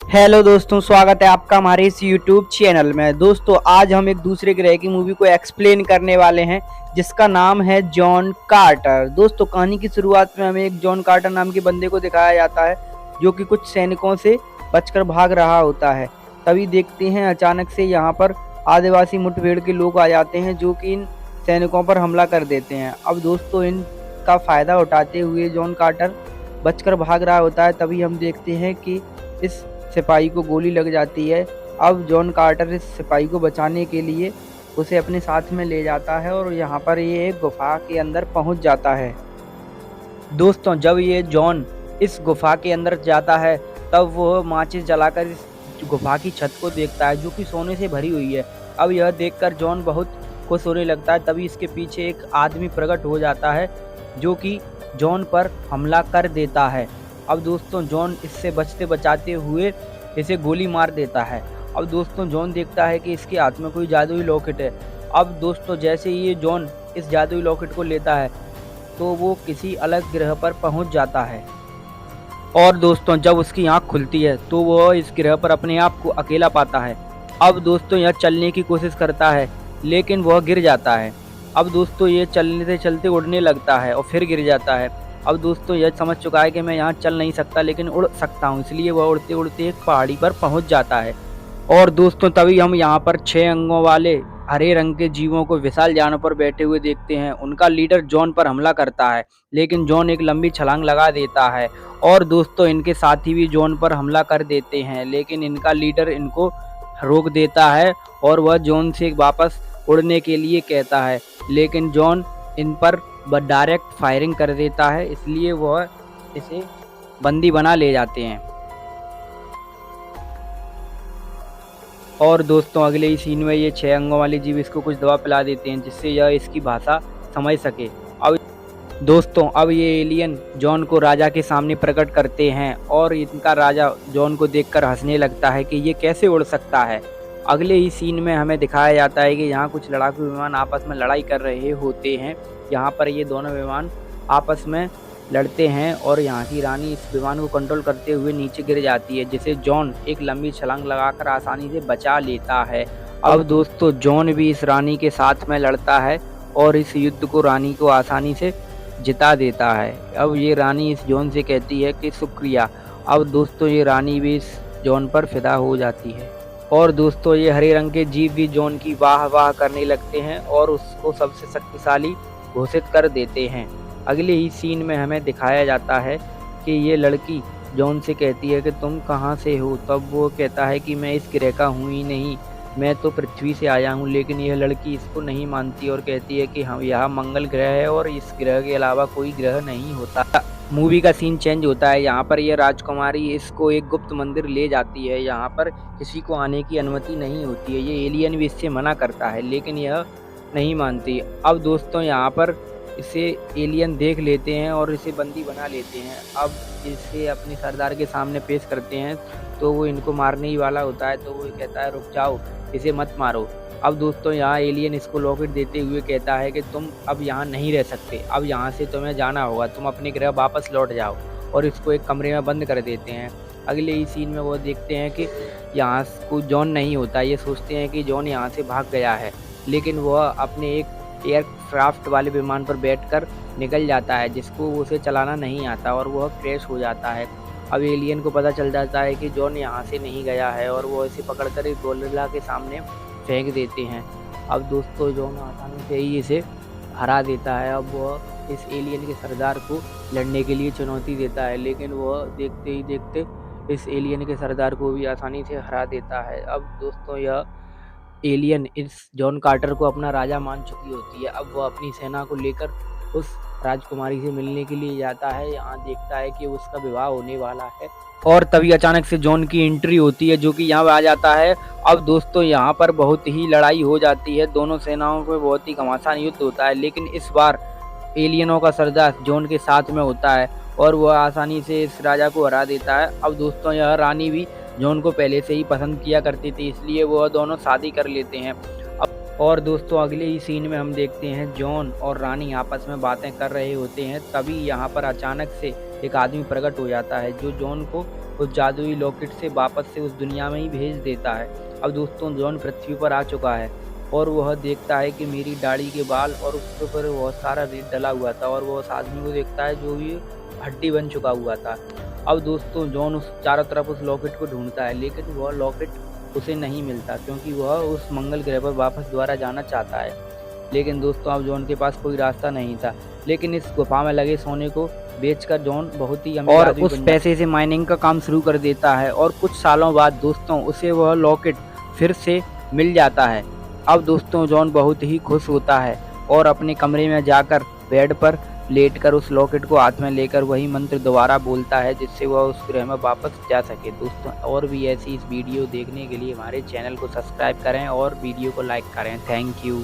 Hello दोस्तों, स्वागत है आपका हमारे इस यूट्यूब चैनल में। दोस्तों, आज हम एक दूसरे ग्रह की मूवी को एक्सप्लेन करने वाले हैं जिसका नाम है जॉन कार्टर। दोस्तों, कहानी की शुरुआत में हमें एक जॉन कार्टर नाम के बंदे को दिखाया जाता है जो कि कुछ सैनिकों से बचकर भाग रहा होता है। तभी देखते हैं अचानक से यहाँ पर आदिवासी मुठभेड़ के लोग आ जाते हैं जो कि इन सैनिकों पर हमला कर देते हैं। अब दोस्तों, इनका फ़ायदा उठाते हुए जॉन कार्टर बचकर भाग रहा होता है। तभी हम देखते हैं कि इस सिपाही को गोली लग जाती है। अब जॉन कार्टर इस सिपाही को बचाने के लिए उसे अपने साथ में ले जाता है और यहाँ पर ये एक गुफा के अंदर पहुँच जाता है। दोस्तों, जब ये जॉन इस गुफा के अंदर जाता है तब वो माचिस जलाकर इस गुफा की छत को देखता है जो कि सोने से भरी हुई है। अब यह देखकर जॉन बहुत खुश होने लगता है। तभी इसके पीछे एक आदमी प्रकट हो जाता है जो कि जॉन पर हमला कर देता है। अब दोस्तों, जॉन इससे बचते बचाते हुए इसे गोली मार देता है। अब दोस्तों, जॉन देखता है कि इसके हाथ में कोई जादुई लॉकेट है। अब दोस्तों, जैसे ही ये जॉन इस जादुई लॉकेट को लेता है तो वो किसी अलग ग्रह पर पहुंच जाता है। और दोस्तों, जब उसकी आंख खुलती है तो वह इस ग्रह पर अपने आप को अकेला पाता है। अब दोस्तों, यह चलने की कोशिश करता है लेकिन वह गिर जाता है। अब दोस्तों, ये चलने से चलते उड़ने लगता है और फिर गिर जाता है। अब दोस्तों, यह समझ चुका है कि मैं यहाँ चल नहीं सकता लेकिन उड़ सकता हूँ, इसलिए वह उड़ते उड़ते एक पहाड़ी पर पहुँच जाता है। और दोस्तों, तभी हम यहाँ पर 6 अंगों वाले हरे रंग के जीवों को विशाल जानों पर बैठे हुए देखते हैं। उनका लीडर जॉन पर हमला करता है लेकिन जॉन एक लंबी छलांग लगा देता है। और दोस्तों, इनके साथी भी जॉन पर हमला कर देते हैं लेकिन इनका लीडर इनको रोक देता है और वह जॉन से वापस उड़ने के लिए कहता है, लेकिन जॉन इन पर डायरेक्ट फायरिंग कर देता है, इसलिए वह इसे बंदी बना ले जाते हैं। और दोस्तों, अगले ही सीन में ये 6 अंगों वाले जीव इसको कुछ दवा पिला देते हैं जिससे यह इसकी भाषा समझ सके। अब दोस्तों, अब ये एलियन जॉन को राजा के सामने प्रकट करते हैं और इनका राजा जॉन को देखकर हंसने लगता है कि ये कैसे उड़ सकता है। अगले ही सीन में हमें दिखाया जाता है कि यहाँ कुछ लड़ाकू विमान आपस में लड़ाई कर रहे होते हैं। यहाँ पर ये दोनों विमान आपस में लड़ते हैं और यहाँ की रानी इस विमान को कंट्रोल करते हुए नीचे गिर जाती है जिसे जॉन एक लंबी छलांग लगाकर आसानी से बचा लेता है। अब दोस्तों, जॉन भी इस रानी के साथ में लड़ता है और इस युद्ध को रानी को आसानी से जिता देता है। अब ये रानी इस जॉन से कहती है कि शुक्रिया। अब दोस्तों, ये रानी भी इस जॉन पर फिदा हो जाती है। और दोस्तों, ये हरे रंग के जीव भी जॉन की वाह वाह करने लगते हैं और उसको सबसे शक्तिशाली घोषित कर देते हैं। अगले ही सीन में हमें दिखाया जाता है कि ये लड़की जॉन से कहती है कि तुम कहाँ से हो। तब वो कहता है कि मैं इस ग्रह का हूँ ही नहीं, मैं तो पृथ्वी से आया हूँ। लेकिन यह लड़की इसको नहीं मानती और कहती है कि हम यहाँ मंगल ग्रह है और इस ग्रह के अलावा कोई ग्रह नहीं होता। मूवी का सीन चेंज होता है। यहाँ पर यह राजकुमारी इसको एक गुप्त मंदिर ले जाती है। यहाँ पर किसी को आने की अनुमति नहीं होती है। ये एलियन भी इससे मना करता है लेकिन यह नहीं मानती। अब दोस्तों, यहाँ पर इसे एलियन देख लेते हैं और इसे बंदी बना लेते हैं। अब इसे अपने सरदार के सामने पेश करते हैं तो वो इनको मारने ही वाला होता है, तो वो कहता है रुक जाओ, इसे मत मारो। अब दोस्तों, यहाँ एलियन इसको लॉकेट देते हुए कहता है कि तुम अब यहाँ नहीं रह सकते, अब यहाँ से तुम्हें जाना होगा, तुम अपने ग्रह वापस लौट जाओ। और इसको एक कमरे में बंद कर देते हैं। अगले ही सीन में वो देखते हैं कि यहाँ कोई जॉन नहीं होता। ये सोचते हैं कि जॉन यहाँ से भाग गया है, लेकिन वह अपने एक एयरक्राफ्ट वाले विमान पर बैठकर निकल जाता है जिसको उसे चलाना नहीं आता और वह क्रैश हो जाता है। अब एलियन को पता चल जाता है कि जॉन यहाँ से नहीं गया है और वो इसे पकड़कर एक गोरिल्ला के सामने फेंक देते हैं। अब दोस्तों, जॉन आसानी से ही इसे हरा देता है। अब वह इस एलियन के सरदार को लड़ने के लिए चुनौती देता है लेकिन वह देखते ही देखते इस एलियन के सरदार को भी आसानी से हरा देता है। अब दोस्तों, यह एलियन इस जॉन कार्टर को अपना राजा मान चुकी होती है। अब वह अपनी सेना को लेकर उस राजकुमारी से मिलने के लिए जाता है। यहाँ देखता है कि उसका विवाह होने वाला है और तभी अचानक से जॉन की एंट्री होती है जो कि यहाँ आ जाता है। अब दोस्तों, यहाँ पर बहुत ही लड़ाई हो जाती है, दोनों सेनाओं में बहुत ही घमासान युद्ध होता है लेकिन इस बार एलियनों का सरदार जॉन के साथ में होता है और वह आसानी से इस राजा को हरा देता है। अब दोस्तों, यह रानी भी जॉन को पहले से ही पसंद किया करती थी, इसलिए वह दोनों शादी कर लेते हैं। और दोस्तों, अगले ही सीन में हम देखते हैं जॉन और रानी आपस में बातें कर रहे होते हैं। तभी यहाँ पर अचानक से एक आदमी प्रकट हो जाता है जो जॉन को उस जादुई लॉकेट से वापस से उस दुनिया में ही भेज देता है। अब दोस्तों जॉन पृथ्वी पर आ चुका है और वह देखता है कि मेरी दाढ़ी के बाल और उसके ऊपर बहुत सारा रेत डला हुआ था और वह उस आदमी को देखता है जो ये हड्डी बन चुका हुआ था। अब दोस्तों जॉन उस चारों तरफ उस लॉकेट को ढूंढता है, लेकिन वह लॉकेट उसे नहीं मिलता क्योंकि वह उस मंगल ग्रह पर वापस दोबारा जाना चाहता है। लेकिन दोस्तों अब जॉन के पास कोई रास्ता नहीं था, लेकिन इस गुफा में लगे सोने को बेचकर जॉन बहुत ही अमीर आदमी बन जाता है और उस पैसे से माइनिंग का काम शुरू कर देता है और कुछ सालों बाद दोस्तों उसे वह लॉकेट फिर से मिल जाता है। अब दोस्तों जॉन बहुत ही खुश होता है और अपने कमरे में जाकर बेड पर लेटकर उस लॉकेट को हाथ में लेकर वही मंत्र दोबारा बोलता है जिससे वह उस ग्रह में वापस जा सके। दोस्तों और भी ऐसी इस वीडियो देखने के लिए हमारे चैनल को सब्सक्राइब करें और वीडियो को लाइक करें। Thank you.